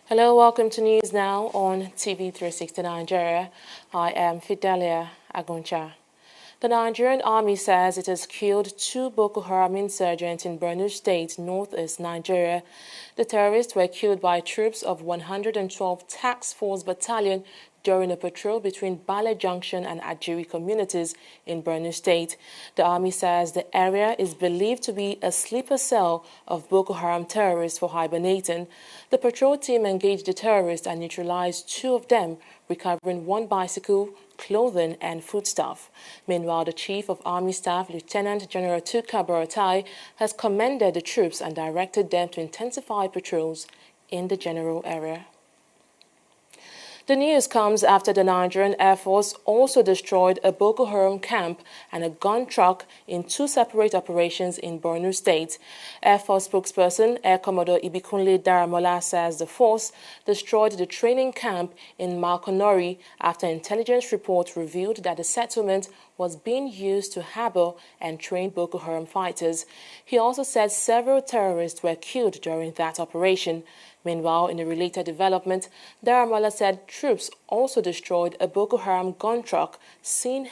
Hello, welcome to News Now on TV360 Nigeria. I am Fidelia Aguncha. The Nigerian army says it has killed 2 Boko Haram insurgents in Borno State, northeast Nigeria. The terrorists were killed by troops of 112 Task Force Battalion during a patrol between Bale Junction and Ajiri communities in Borno State. The army says the area is believed to be a sleeper cell of Boko Haram terrorists for hibernating. The patrol team engaged the terrorists and neutralized 2 of them, recovering 1 bicycle, clothing and foodstuff. Meanwhile, the Chief of Army Staff, Lieutenant General Tuka Baratai, has commended the troops and directed them to intensify patrols in the general area. The news comes after the Nigerian Air Force also destroyed a Boko Haram camp and a gun truck in 2 separate operations in Borno State. Air Force spokesperson Air Commodore Ibikunle Daramola says the force destroyed the training camp in Malkonori after intelligence reports revealed that the settlement was being used to harbor and train Boko Haram fighters. He also said several terrorists were killed during that operation. Meanwhile, in a related development, Daramola said troops also destroyed a Boko Haram gun truck seen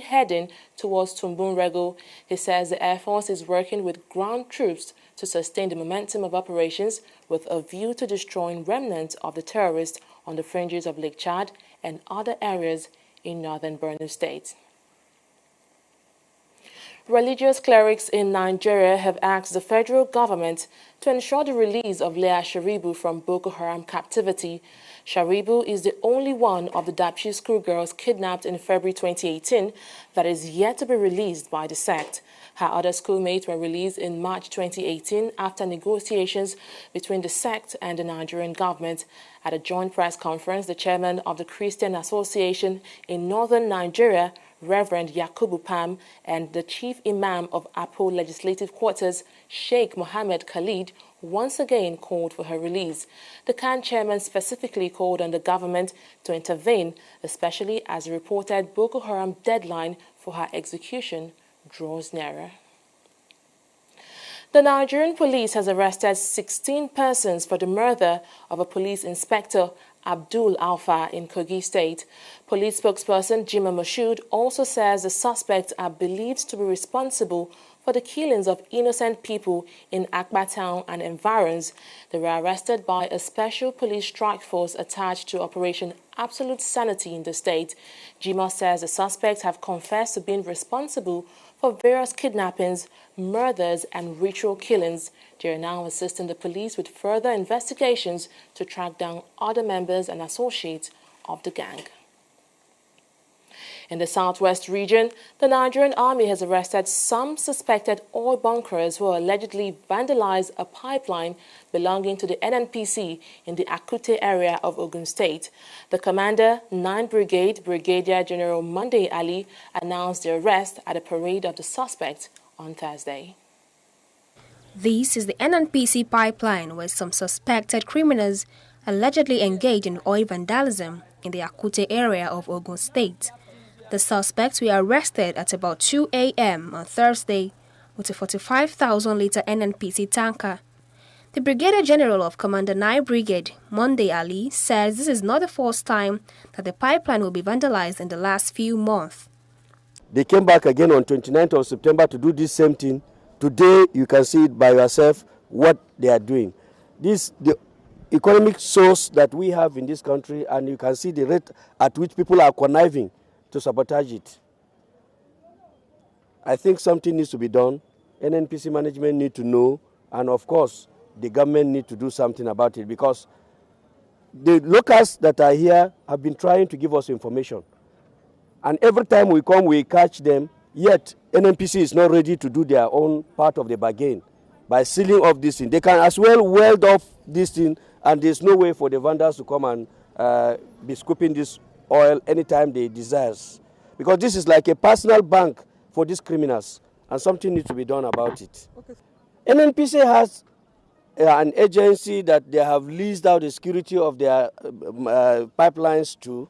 heading towards Tumbunrego. He says the Air Force is working with ground troops to sustain the momentum of operations with a view to destroying remnants of the terrorists on the fringes of Lake Chad and other areas in northern Borno State. Religious clerics in Nigeria have asked the federal government to ensure the release of Leah Sharibu from Boko Haram captivity. Sharibu is the only one of the Dapchi schoolgirls kidnapped in February 2018 that is yet to be released by the sect. Her other schoolmates were released in March 2018 after negotiations between the sect and the Nigerian government. At a joint press conference, the chairman of the Christian Association in northern Nigeria, Reverend Yakubu Pam, and the chief imam of uphold legislative quarters, Sheikh Mohammed Khalid, once again called for her release. The CAN chairman specifically called on the government to intervene, especially as the reported Boko Haram deadline for her execution draws nearer. The Nigerian police has arrested 16 persons for the murder of a police inspector, Abdul Alfa, in Kogi State. Police spokesperson Jima Moshood also says the suspects are believed to be responsible for the killings of innocent people in Akba town and environs. They were arrested by a special police strike force attached to Operation Absolute Sanity in the state. Jima says the suspects have confessed to being responsible for various kidnappings, murders and ritual killings. They are now assisting the police with further investigations to track down other members and associates of the gang. In the southwest region, the Nigerian army has arrested some suspected oil bunkers who allegedly vandalized a pipeline belonging to the NNPC in the Akute area of Ogun State. The commander, 9th Brigade, Brigadier General Monday Ali, announced the arrest at a parade of the suspect on Thursday. This is the NNPC pipeline where some suspected criminals allegedly engaged in oil vandalism in the Akute area of Ogun State. The suspects were arrested at about 2 a.m. on Thursday with a 45,000-litre NNPC tanker. The Brigadier General of Commander 9 Brigade, Monday Ali, says this is not the first time that the pipeline will be vandalized in the last few months. They came back again on 29th of September to do this same thing. Today, you can see it by yourself what they are doing. This the economic source that we have in this country, and you can see the rate at which people are conniving to sabotage it. I think something needs to be done. NNPC management need to know, and of course, the government need to do something about it, because the locals that are here have been trying to give us information. And every time we come, we catch them, yet NNPC is not ready to do their own part of the bargain. by sealing off this thing. They can as well weld off this thing, and there's no way for the vandals to come and be scooping this oil anytime they desire. Because this is like a personal bank for these criminals, and something needs to be done about it. Okay. NNPC has an agency that they have leased out the security of their pipelines to.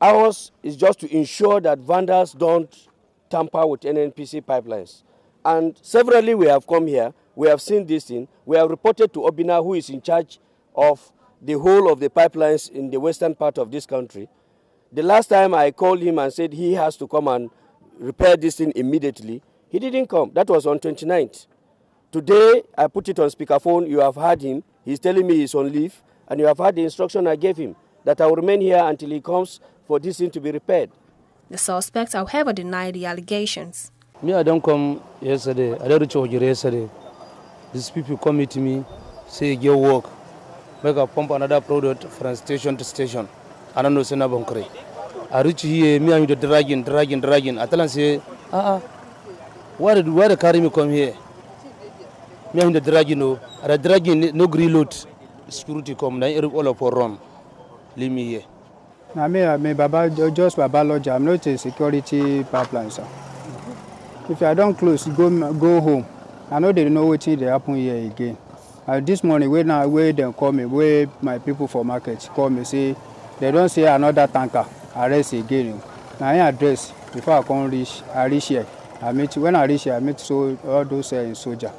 Ours is just to ensure that vandals don't tamper with NNPC pipelines. And severally we have come here, we have seen this thing, we have reported to Obina, who is in charge of the whole of the pipelines in the western part of this country. The last time I called him and said he has to come and repair this thing immediately, he didn't come. That was on 29th. Today, I put it on speakerphone, you have heard him, he's telling me he's on leave, and you have heard the instruction I gave him, that I will remain here until he comes for this thing to be repaired. The suspects, however, deny the allegations. Me, I don't come yesterday. I don't reach over yesterday. These people come to me, say, get work. Make a pump another product from station to station. I don't know, say, no, I reach here, me, I'm dragging. I tell them, say, why they carry me come here? Me, I'm dragging, no. I dragging, no green load. Security come, now all up for run. Leave me here. Me, Baba, just Baba Lodge. I'm not a security pipeline, sir. If I don't close, go home. I know they know what they happen here again. This morning, when they call me, where my people for market call me, say they don't say another tanker arrest again. Now I address before I can reach. I reach here. When I reach here, I meet all those soldiers.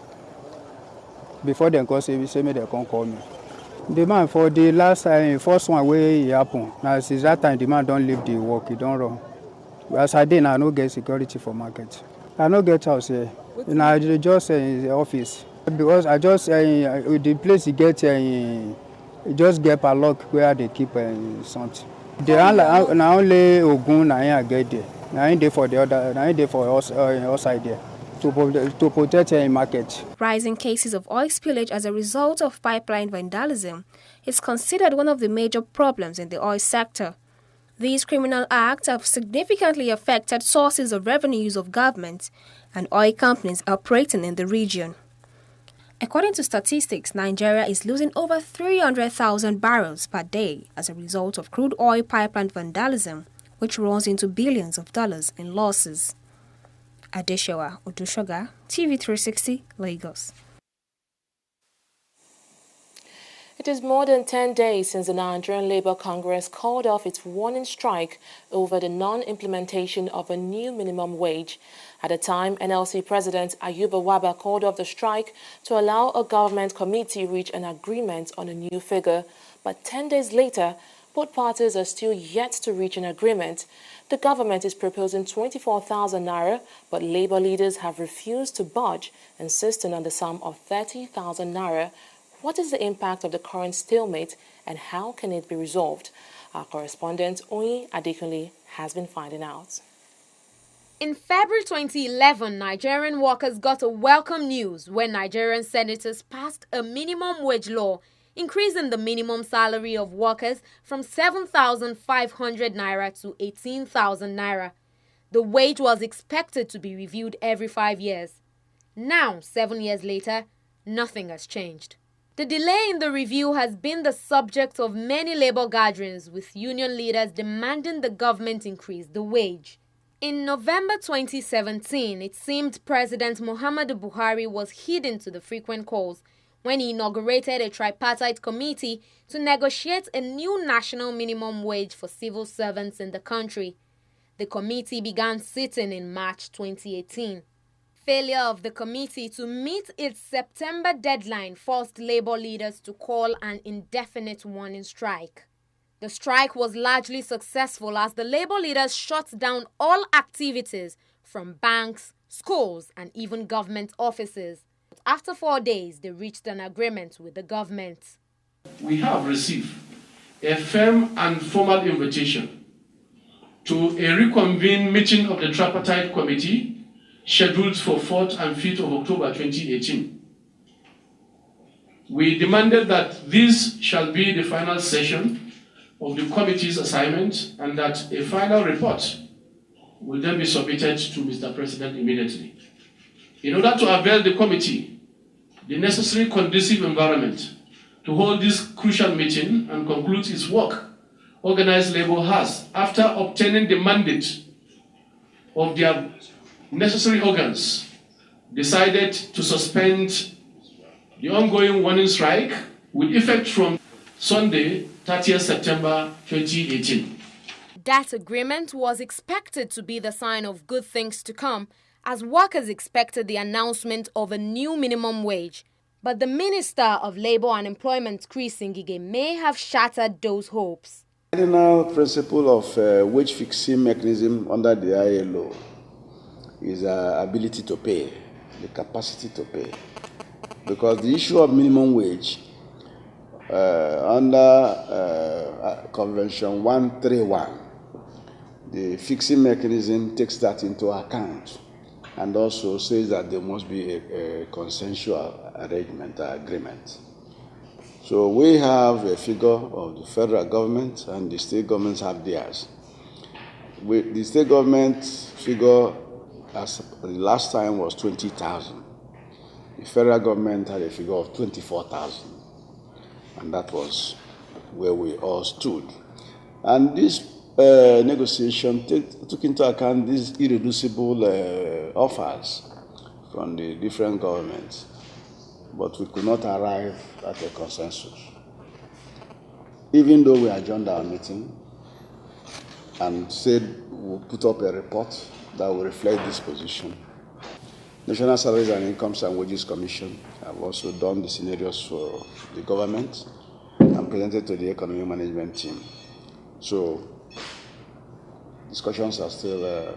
Before they call say me, they can call me. The man for the last time, first one where it happened. Now since that time, the man don't leave the work, he don't run. As I did, I no get security for market. I no get house here. And I just in the office because I just the place you get just get a lock where they keep something. Now only Ogun I get there. Now ain't there for the other. Now ain't there for us outside there. To protect a market. Rising cases of oil spillage as a result of pipeline vandalism is considered one of the major problems in the oil sector. These criminal acts have significantly affected sources of revenues of government and oil companies operating in the region. According to statistics, Nigeria is losing over 300,000 barrels per day as a result of crude oil pipeline vandalism, which runs into billions of dollars in losses. Adeshewa Odushoga, TV360, Lagos. It is more than 10 days since the Nigerian Labour Congress called off its warning strike over the non-implementation of a new minimum wage. At the time, NLC President Ayuba Waba called off the strike to allow a government committee reach an agreement on a new figure. But 10 days later, both parties are still yet to reach an agreement. The government is proposing 24,000 naira, but Labour leaders have refused to budge, insisting on the sum of 30,000 naira. What is the impact of the current stalemate and how can it be resolved? Our correspondent, Oyin Adekunle, has been finding out. In February 2011, Nigerian workers got a welcome news when Nigerian senators passed a minimum wage law increasing the minimum salary of workers from 7,500 naira to 18,000 naira. The wage was expected to be reviewed every 5 years. Now, 7 years later, nothing has changed. The delay in the review has been the subject of many labor gatherings, with union leaders demanding the government increase the wage. In November 2017, it seemed President Muhammadu Buhari was hidden to the frequent calls when he inaugurated a tripartite committee to negotiate a new national minimum wage for civil servants in the country. The committee began sitting in March 2018. Failure of the committee to meet its September deadline forced labor leaders to call an indefinite warning strike. The strike was largely successful as the labor leaders shut down all activities from banks, schools, and even government offices. After 4 days, they reached an agreement with the government. We have received a firm and formal invitation to a reconvened meeting of the tripartite committee scheduled for 4th and 5th of October 2018. We demanded that this shall be the final session of the committee's assignment and that a final report will then be submitted to Mr. President immediately. In order to avail the committee the necessary conducive environment to hold this crucial meeting and conclude its work, organized labor has, after obtaining the mandate of their necessary organs, decided to suspend the ongoing warning strike with effect from Sunday, 30th September 2018. That agreement was expected to be the sign of good things to come, as workers expected the announcement of a new minimum wage. But the Minister of Labour and Employment, Chris Ngige, may have shattered those hopes. The cardinal principle of wage fixing mechanism under the ILO is ability to pay, the capacity to pay. Because the issue of minimum wage under Convention 131, the fixing mechanism takes that into account and also says that there must be a consensual arrangement or agreement. So we have a figure of the federal government and the state governments have theirs. The state government figure as the last time was 20,000. The federal government had a figure of 24,000. And that was where we all stood. And this negotiation took into account these irreducible offers from the different governments, but we could not arrive at a consensus. Even though we adjourned our meeting and said we'll put up a report that will reflect this position, National Salaries and Incomes and Wages Commission have also done the scenarios for the government and presented to the economic management team. So discussions are still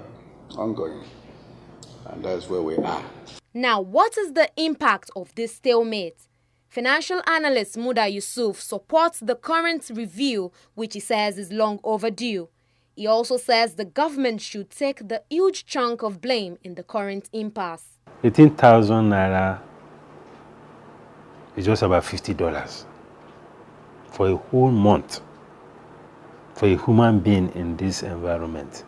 ongoing, and that's where we are. Now, what is the impact of this stalemate? Financial analyst Muda Yusuf supports the current review, which he says is long overdue. He also says the government should take the huge chunk of blame in the current impasse. 18,000 naira is just about $50 for a whole month for a human being in this environment.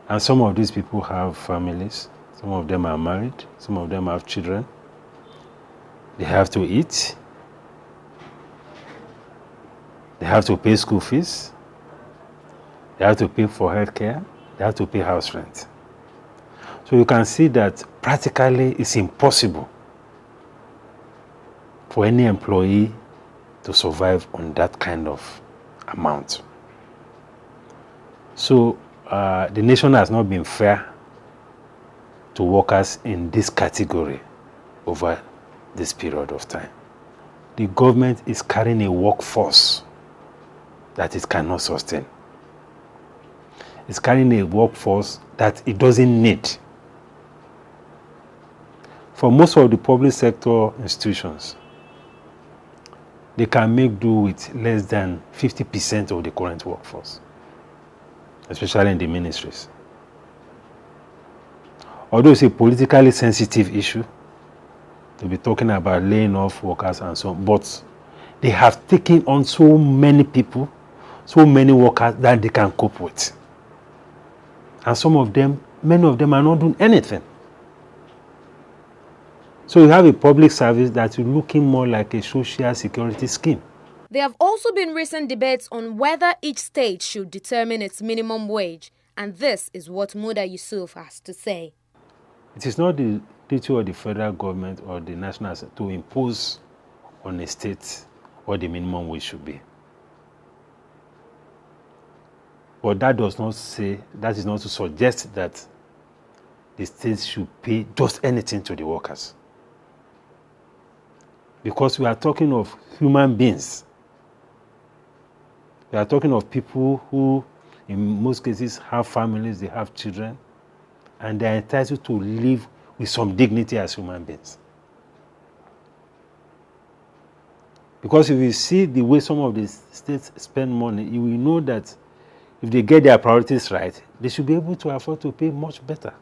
And some of these people have families, some of them are married, some of them have children. They have to eat, they have to pay school fees, they have to pay for health care, they have to pay house rent. So you can see that practically it's impossible for any employee to survive on that kind of amount. So the nation has not been fair to workers in this category over this period of time. The government is carrying a workforce that it cannot sustain. It's carrying a workforce that it doesn't need. For most of the public sector institutions, they can make do with less than 50% of the current workforce, especially in the ministries. Although it's a politically sensitive issue to be talking about laying off workers and so on, but they have taken on so many people, so many workers that they can cope with. And some of them, many of them are not doing anything. So you have a public service that's looking more like a social security scheme. There have also been recent debates on whether each state should determine its minimum wage, and this is what Muda Yusuf has to say. It is not the duty of the federal government or the national to impose on a state what the minimum wage should be. But that does not say, that is not to suggest that the states should pay just anything to the workers. Because we are talking of human beings. We are talking of people who, in most cases, have families, they have children, and they are entitled to live with some dignity as human beings. Because if you see the way some of the states spend money, you will know that if they get their priorities right, they should be able to afford to pay much better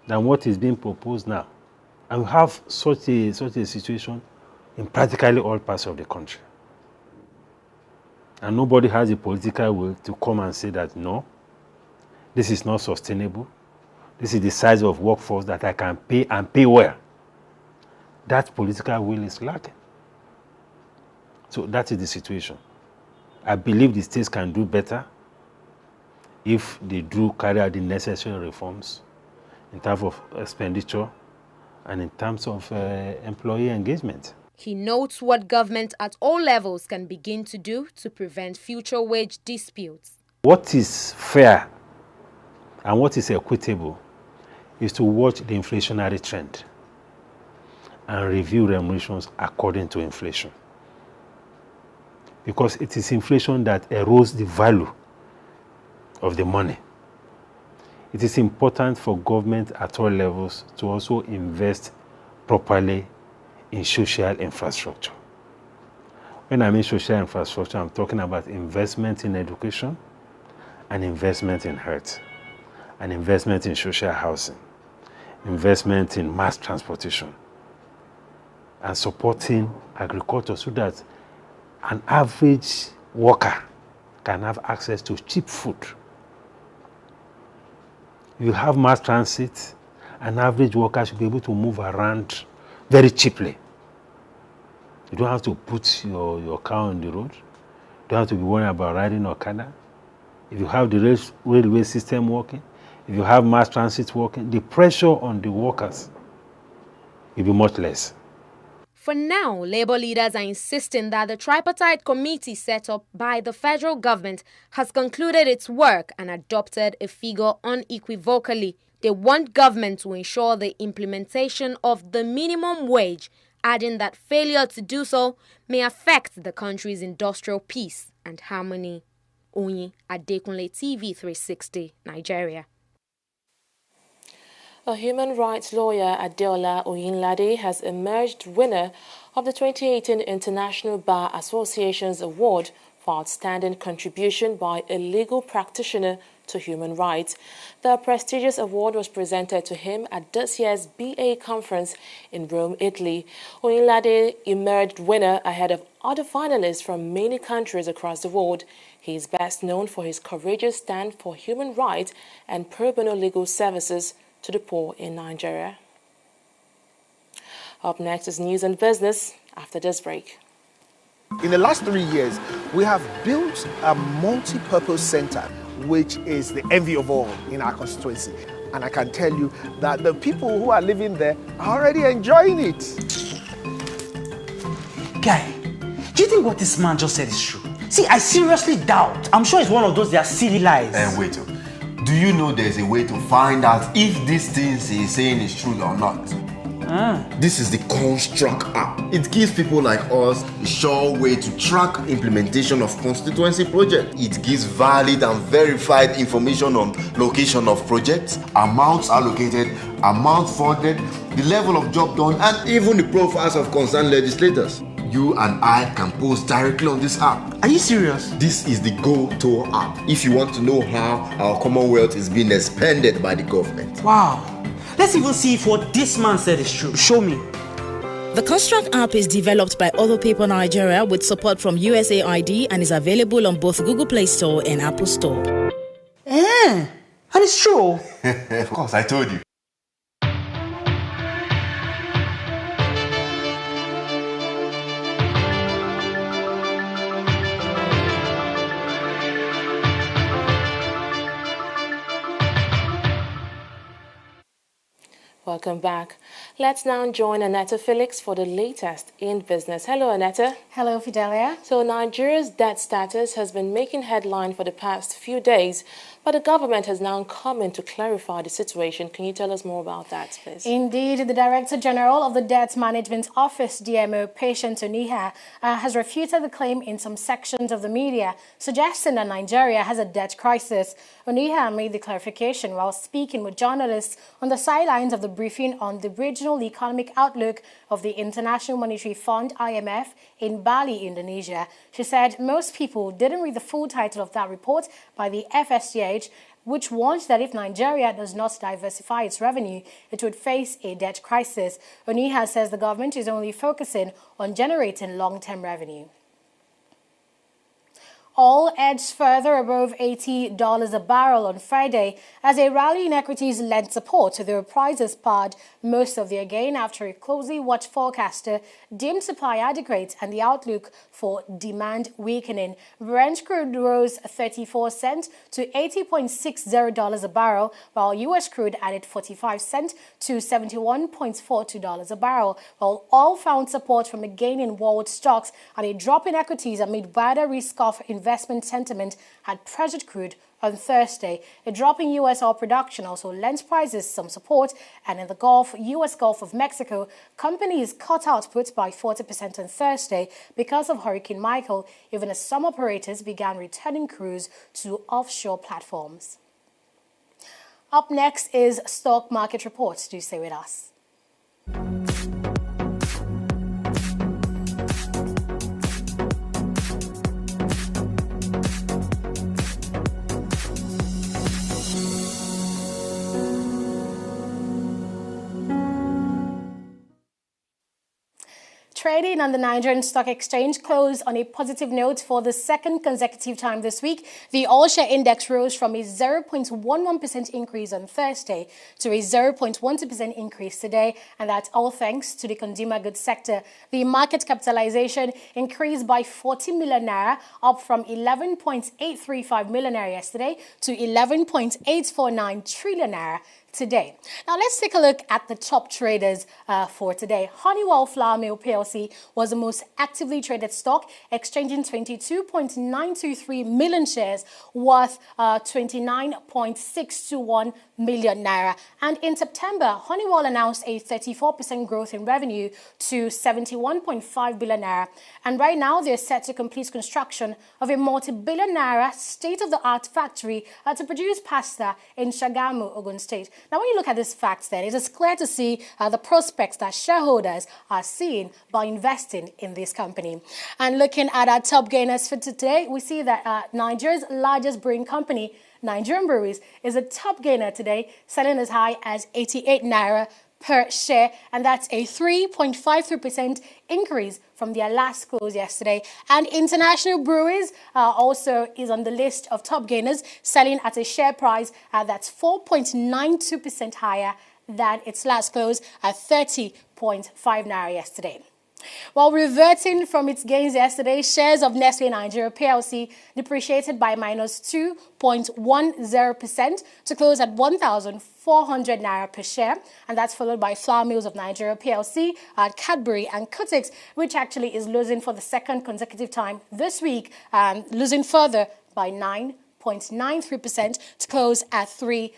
than what is being proposed now. And we have such a situation in practically all parts of the country. And nobody has the political will to come and say that, no, this is not sustainable. This is the size of workforce that I can pay and pay well. that political will is lacking. So that is the situation. I believe the states can do better if they do carry out the necessary reforms in terms of expenditure and in terms of employee engagement. He notes what government at all levels can begin to do to prevent future wage disputes. What is fair and what is equitable is to watch the inflationary trend and review remunerations according to inflation. Because it is inflation that erodes the value of the money. It is important for government at all levels to also invest properly in social infrastructure. When I mean social infrastructure, I'm talking about investment in education, and investment in health, and investment in social housing, investment in mass transportation, and supporting agriculture so that an average worker can have access to cheap food. You have mass transit, an average worker should be able to move around very cheaply. You don't have to put your car on the road. You don't have to be worrying about riding Okada. If you have the railway system working, if you have mass transit working, the pressure on the workers will be much less. For now, Labour leaders are insisting that the tripartite committee set up by the federal government has concluded its work and adopted a figure unequivocally. They want government to ensure the implementation of the minimum wage, adding that failure to do so may affect the country's industrial peace and harmony. Oyin Adekunle, TV360, Nigeria. A human rights lawyer, Adeola Oyinlade, has emerged winner of the 2018 International Bar Association's Award for Outstanding Contribution by a Legal Practitioner to Human Rights. The prestigious award was presented to him at this year's BA conference in Rome, Italy. Oyinlade emerged winner ahead of other finalists from many countries across the world. He is best known for his courageous stand for human rights and pro bono legal services to the poor in Nigeria. Up next is news and business after this break. In the last 3 years, we have built a multi-purpose center, which is the envy of all in our constituency. And I can tell you that the people who are living there are already enjoying it. Guy, do you think what this man just said is true? See, I seriously doubt. I'm sure it's one of those their silly lies. Wait. Do you know there's a way to find out if these things he's saying is true or not? This is the Construct app. It gives people like us a sure way to track implementation of constituency projects. It gives valid and verified information on location of projects, amounts allocated, amount funded, the level of job done, and even the profiles of concerned legislators. You and I can post directly on this app. Are you serious? This is the go-to app if you want to know how our Commonwealth is being expanded by the government. Wow. Let's even see if what this man said is true. Show me. The Construct app is developed by Other Paper Nigeria with support from USAID and is available on both Google Play Store and Apple Store. And it's true. Of course, I told you. Welcome back. Let's now join Annetta Felix for the latest in business. Hello, Annetta. Hello, Fidelia. So Nigeria's debt status has been making headline for the past few days, but the government has now come in to clarify the situation. Can you tell us more about that, please? Indeed, the Director General of the Debt Management Office, DMO, Patient Oniha, has refuted the claim in some sections of the media, suggesting that Nigeria has a debt crisis. Oniha made the clarification while speaking with journalists on the sidelines of the briefing on the regional economic outlook of the International Monetary Fund, IMF, in Bali, Indonesia. She said most people didn't read the full title of that report by the FSCH, which warned that if Nigeria does not diversify its revenue, it would face a debt crisis. Oniha says the government is only focusing on generating long-term revenue. Oil edged further above $80 a barrel on Friday as a rally in equities lent support to the prices sparred most of the gain after a closely watched forecaster deemed supply adequate and the outlook for demand weakening. Brent crude rose 34 cents to $80.60 a barrel, while U.S. crude added 45 cents to $71.42 a barrel, while oil found support from a gain in world stocks and a drop in equities amid wider risk-off investment sentiment had pressured crude on Thursday. A drop in U.S. oil production also lent prices some support, and in the U.S. Gulf of Mexico, companies cut output by 40% on Thursday because of Hurricane Michael, even as some operators began returning crews to offshore platforms. Up next is Stock Market Report. Do stay with us. Trading on the Nigerian Stock Exchange closed on a positive note for the second consecutive time this week. The all-share index rose from a 0.11% increase on Thursday to a 0.12% increase today, and that's all thanks to the consumer goods sector. The market capitalization increased by 40 million naira, up from 11.835 million naira yesterday to 11.849 trillion naira today. Now let's take a look at the top traders for today. Honeywell Flour Mill PLC was the most actively traded stock, exchanging 22.923 million shares worth 29.621 million naira. And in September, Honeywell announced a 34% growth in revenue to 71.5 billion naira. And right now, they're set to complete construction of a multi-billion naira state-of-the-art factory to produce pasta in Shagamu, Ogun State. Now, when you look at these facts, then it is clear to see the prospects that shareholders are seeing by investing in this company. And looking at our top gainers for today, we see that Nigeria's largest brewing company, Nigerian Breweries, is a top gainer today, selling as high as 88 naira per share, and that's a 3.53% increase from their last close yesterday. And International Breweries also is on the list of top gainers, selling at a share price that's 4.92% higher than its last close at 30.5 naira yesterday. While reverting from its gains yesterday, shares of Nestle Nigeria PLC depreciated by minus 2.10% to close at 1,400 naira per share, and that's followed by Flour Mills of Nigeria PLC, Cadbury and Cotix, which actually is losing for the second consecutive time this week, losing further by 9.93% to close at 3.9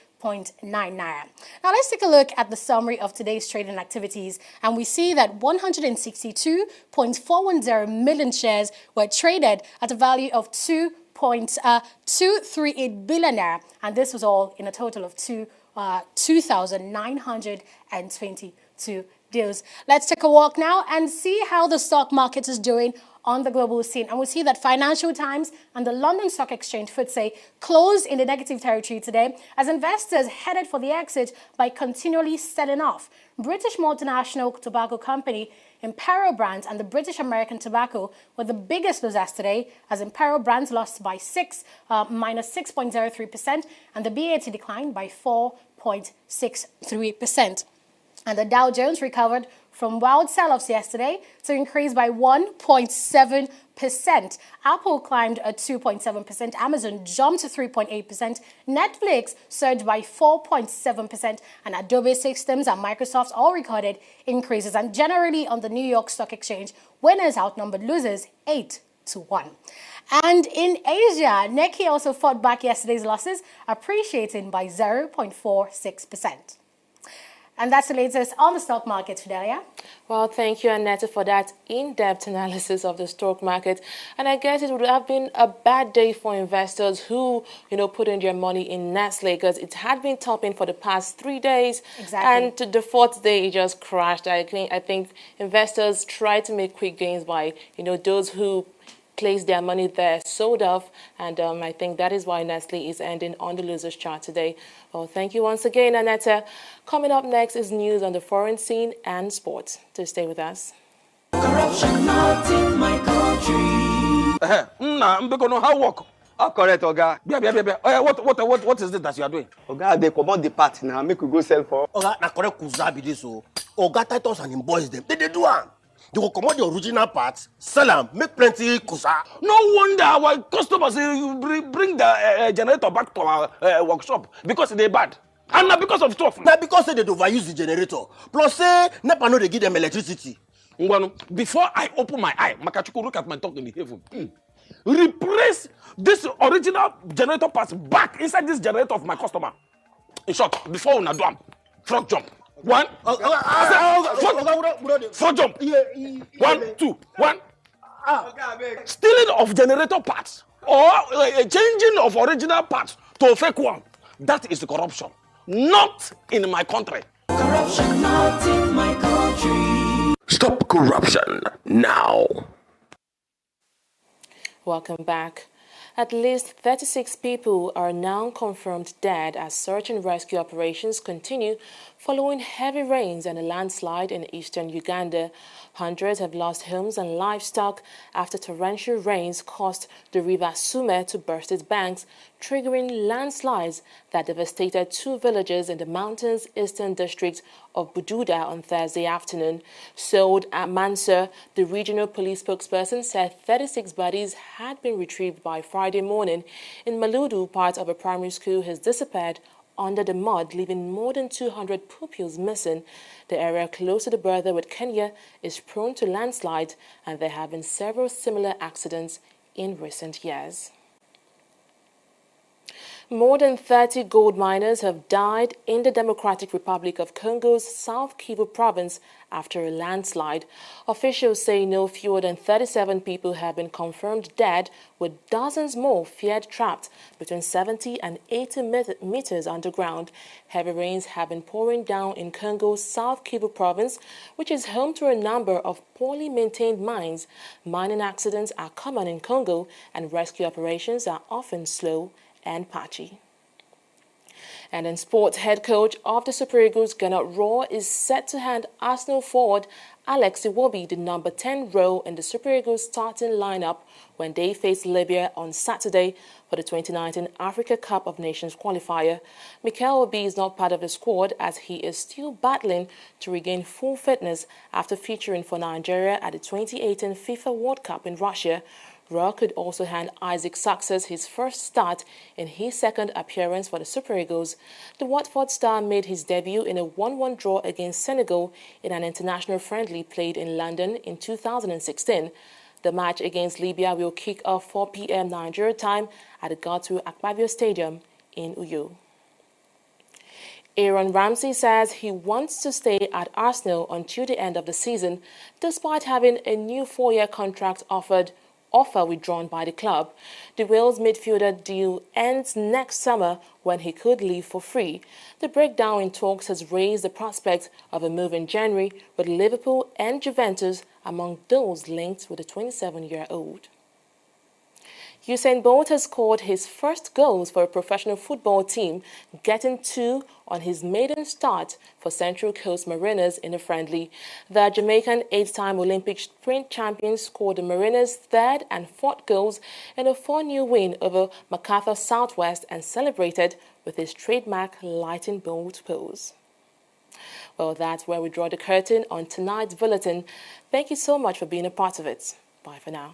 naira. Now let's take a look at the summary of today's trading activities, and we see that 162.410 million shares were traded at a value of 2.238 billion naira, and this was all in a total of 2,922 deals. Let's take a walk now and see how the stock market is doing on the global scene. And we see that Financial Times and the London Stock Exchange FTSE closed in the negative territory today as investors headed for the exit by continually selling off. British multinational tobacco company Imperial Brands and the British American Tobacco were the biggest losers today, as Imperial Brands lost by minus 6.03%, and the BAT declined by 4.63%. And the Dow Jones recovered from wild sell-offs yesterday to increase by 1.7%. Apple climbed at 2.7%. Amazon jumped to 3.8%. Netflix surged by 4.7%. And Adobe Systems and Microsoft all recorded increases. And generally on the New York Stock Exchange, winners outnumbered losers 8-1. And in Asia, Nikkei also fought back yesterday's losses, appreciating by 0.46%. And that's the latest on the stock market, Fidelia. Well, thank you, Annette, for that in-depth analysis of the stock market. And I guess it would have been a bad day for investors who, put in their money in Nestle, because it had been topping for the past 3 days. Exactly. And the fourth day, it just crashed. I think investors try to make quick gains by, those who placed their money there sold off, and I think that is why Nestle is ending on the losers chart today. Well, thank you once again, Annette. Coming up next is news on the foreign scene and sports. So stay with us. Corruption not in my country. How work? Oh, correct, Oga. What is it that you are doing? Oga, they command the part now. Make we go sell for. Oga, na correct kuza be this o. Oga Titus and him boys them. They do am. They will command the original parts, sell them, make plenty kuza. No wonder our customers bring the generator back to our workshop because they bad. And not because of stuff. Now because they overuse the generator. Plus say NEPA no they give them electricity. Before I open my eye, Makachuku look at my talk in the heaven. Replace this original generator parts back inside this generator of my customer. In short, before una do am, frog jump. One. Frog jump. 1, 2, 1. Stealing of generator parts or changing of original parts to a fake one. That is corruption. Not in my country. Corruption not in my country. Stop corruption now. Welcome back. At least 36 people are now confirmed dead as search and rescue operations continue following heavy rains and a landslide in eastern Uganda. Hundreds have lost homes and livestock after torrential rains caused the river Sume to burst its banks, triggering landslides that devastated 2 villages in the mountain's eastern district of Bududa on Thursday afternoon. Sold Mansour, the regional police spokesperson, said 36 bodies had been retrieved by Friday morning. In Maludu, part of a primary school has disappeared under the mud, leaving more than 200 pupils missing. The area close to the border with Kenya is prone to landslides, and there have been several similar accidents in recent years. More than 30 gold miners have died in the Democratic Republic of Congo's South Kivu province after a landslide. Officials say no fewer than 37 people have been confirmed dead, with dozens more feared trapped between 70 and 80 meters underground. Heavy rains have been pouring down in Congo's South Kivu province, which is home to a number of poorly maintained mines. Mining accidents are common in Congo, and rescue operations are often slow and patchy. And in sports, head coach of the Super Eagles, Gernot Rohr, is set to hand Arsenal forward Alex Iwobi the number 10 role in the Super Eagles starting lineup when they face Libya on Saturday for the 2019 Africa Cup of Nations qualifier. Mikel Obi is not part of the squad as he is still battling to regain full fitness after featuring for Nigeria at the 2018 FIFA World Cup in Russia. Rohr could also hand Isaac Success his first start in his second appearance for the Super Eagles. The Watford star made his debut in a 1-1 draw against Senegal in an international friendly played in London in 2016. The match against Libya will kick off 4 p.m. Nigeria time at the Gatou Akpabio Stadium in Uyo. Aaron Ramsey says he wants to stay at Arsenal until the end of the season, despite having a new 4-year contract offer withdrawn by the club. The Wales midfielder deal ends next summer when he could leave for free. The breakdown in talks has raised the prospect of a move in January with Liverpool and Juventus among those linked with the 27-year-old. Usain Bolt has scored his first goals for a professional football team, getting 2 on his maiden start for Central Coast Mariners in a friendly. The Jamaican 8-time Olympic sprint champion scored the Mariners' 3rd and 4th goals in a 4-0 win over MacArthur Southwest and celebrated with his trademark Lightning Bolt pose. Well, that's where we draw the curtain on tonight's bulletin. Thank you so much for being a part of it. Bye for now.